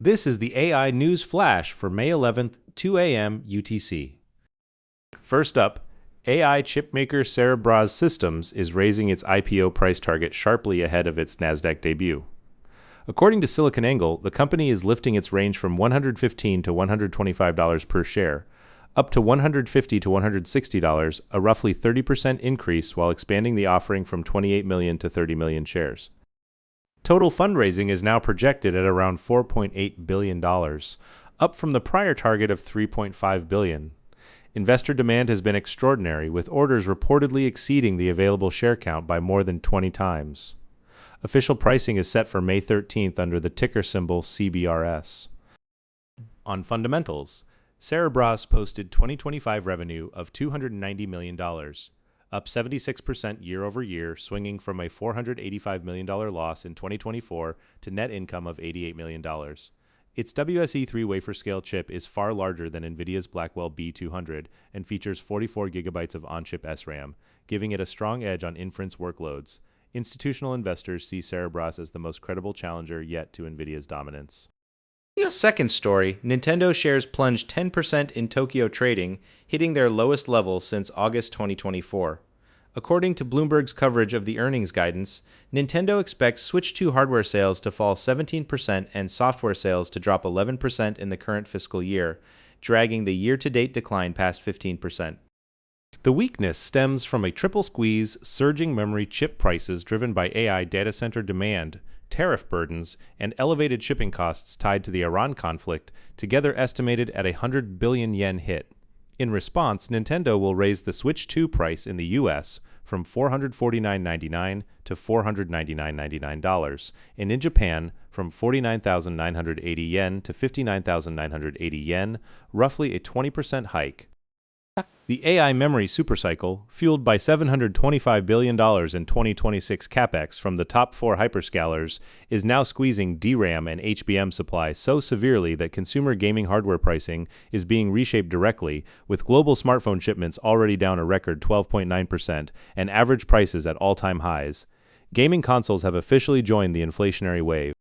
This is the AI News Flash for May 11th, 2 a.m. UTC. First up, AI chipmaker Cerebras Systems is raising its IPO price target sharply ahead of its Nasdaq debut. According to SiliconANGLE, the company is lifting its range from $115 to $125 per share, up to $150 to $160, a roughly 30% increase, while expanding the offering from 28 million to 30 million shares. Total fundraising is now projected at around $4.8 billion, up from the prior target of $3.5 billion. Investor demand has been extraordinary, with orders reportedly exceeding the available share count by more than 20 times. Official pricing is set for May 13th under the ticker symbol CBRS. On fundamentals, Cerebras posted 2025 revenue of $290 million, up 76% year-over-year, swinging from a $485 million loss in 2024 to net income of $88 million. Its WSE3 wafer-scale chip is far larger than NVIDIA's Blackwell B200 and features 44 GB of on-chip SRAM, giving it a strong edge on inference workloads. Institutional investors see Cerebras as the most credible challenger yet to NVIDIA's dominance. Second story, Nintendo shares plunged 10% in Tokyo trading, hitting their lowest level since August 2024. According to Bloomberg's coverage of the earnings guidance, Nintendo expects Switch 2 hardware sales to fall 17% and software sales to drop 11% in the current fiscal year, dragging the year-to-date decline past 15%. The weakness stems from a triple squeeze, surging memory chip prices driven by AI data center demand, tariff burdens, and elevated shipping costs tied to the Iran conflict, together estimated at a 100 billion yen hit. In response, Nintendo will raise the Switch 2 price in the US from $449.99 to $499.99, and in Japan from 49,980 yen to 59,980 yen, roughly a 20% hike. The AI memory supercycle, fueled by $725 billion in 2026 capex from the top 4 hyperscalers, is now squeezing DRAM and HBM supply so severely that consumer gaming hardware pricing is being reshaped directly, with global smartphone shipments already down a record 12.9% and average prices at all-time highs. Gaming consoles have officially joined the inflationary wave.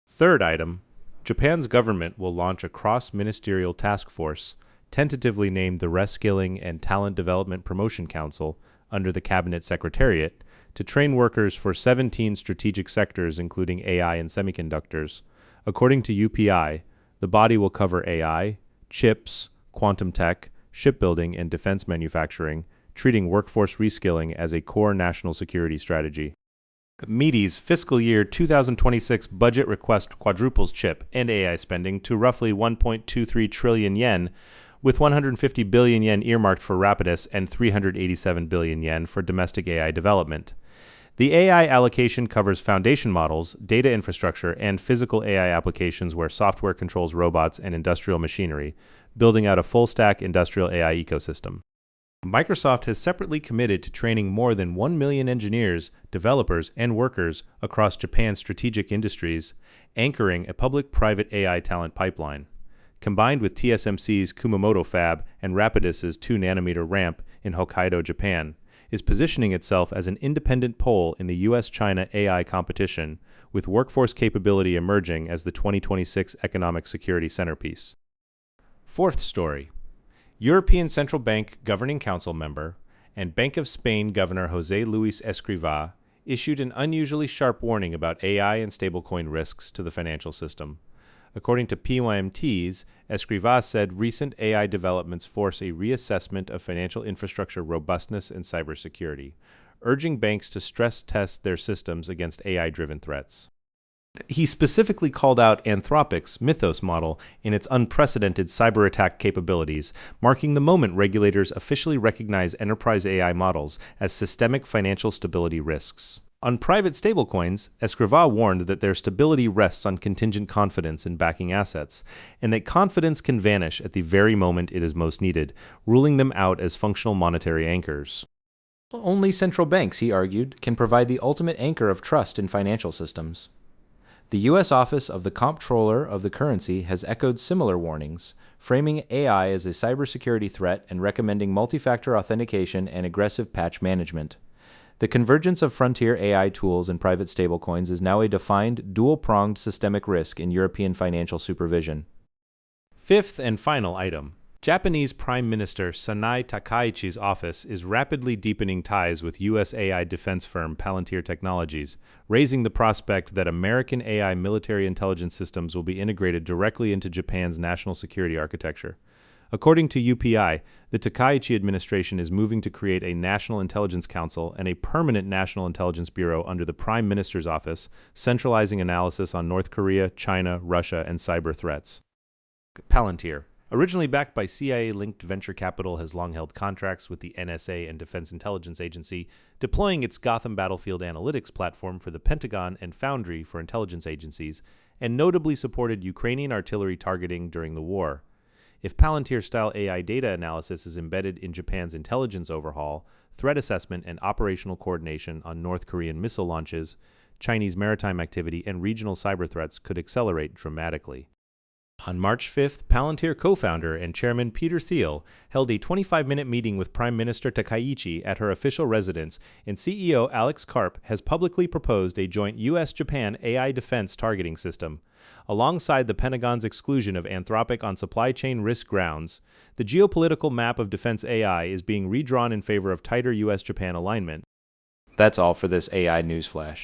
Third item, Japan's government will launch a cross-ministerial task force, tentatively named the Reskilling and Talent Development Promotion Council, under the Cabinet Secretariat, to train workers for 17 strategic sectors including AI and semiconductors. According to UPI, the body will cover AI, chips, quantum tech, shipbuilding, and defense manufacturing, treating workforce reskilling as a core national security strategy. METI's fiscal year 2026 budget request quadruples chip and AI spending to roughly 1.23 trillion yen, with 150 billion yen earmarked for Rapidus and 387 billion yen for domestic AI development. The AI allocation covers foundation models, data infrastructure, and physical AI applications where software controls robots and industrial machinery, building out a full-stack industrial AI ecosystem. Microsoft has separately committed to training more than 1 million engineers, developers, and workers across Japan's strategic industries, anchoring a public-private AI talent pipeline. Combined with TSMC's Kumamoto fab and Rapidus's 2-nanometer ramp in Hokkaido, Japan, is positioning itself as an independent pole in the US-China AI competition, with workforce capability emerging as the 2026 economic security centerpiece. Fourth story. European Central Bank Governing Council member and Bank of Spain Governor José Luis Escrivá issued an unusually sharp warning about AI and stablecoin risks to the financial system. According to PYMTs, Escrivá said recent AI developments force a reassessment of financial infrastructure robustness and cybersecurity, urging banks to stress test their systems against AI-driven threats. He specifically called out Anthropic's Mythos model in its unprecedented cyber attack capabilities, marking the moment regulators officially recognize enterprise AI models as systemic financial stability risks. On private stablecoins, Escrivá warned that their stability rests on contingent confidence in backing assets, and that confidence can vanish at the very moment it is most needed, ruling them out as functional monetary anchors. Only central banks, he argued, can provide the ultimate anchor of trust in financial systems. The U.S. Office of the Comptroller of the Currency has echoed similar warnings, framing AI as a cybersecurity threat and recommending multi-factor authentication and aggressive patch management. The convergence of frontier AI tools and private stablecoins is now a defined, dual-pronged systemic risk in European financial supervision. Fifth and final item. Japanese Prime Minister Sanae Takaichi's office is rapidly deepening ties with U.S. AI defense firm Palantir Technologies, raising the prospect that American AI military intelligence systems will be integrated directly into Japan's national security architecture. According to UPI, the Takaichi administration is moving to create a National Intelligence Council and a permanent National Intelligence Bureau under the Prime Minister's office, centralizing analysis on North Korea, China, Russia, and cyber threats. Palantir. Originally backed by CIA-linked venture capital, has long held contracts with the NSA and Defense Intelligence Agency, deploying its Gotham Battlefield Analytics platform for the Pentagon and Foundry for intelligence agencies, and notably supported Ukrainian artillery targeting during the war. If Palantir-style AI data analysis is embedded in Japan's intelligence overhaul, threat assessment and operational coordination on North Korean missile launches, Chinese maritime activity, and regional cyber threats could accelerate dramatically. On March 5th, Palantir co-founder and chairman Peter Thiel held a 25-minute meeting with Prime Minister Takaichi at her official residence, and CEO Alex Karp has publicly proposed a joint U.S.-Japan AI defense targeting system. Alongside the Pentagon's exclusion of Anthropic on supply chain risk grounds, the geopolitical map of defense AI is being redrawn in favor of tighter U.S.-Japan alignment. That's all for this AI news flash.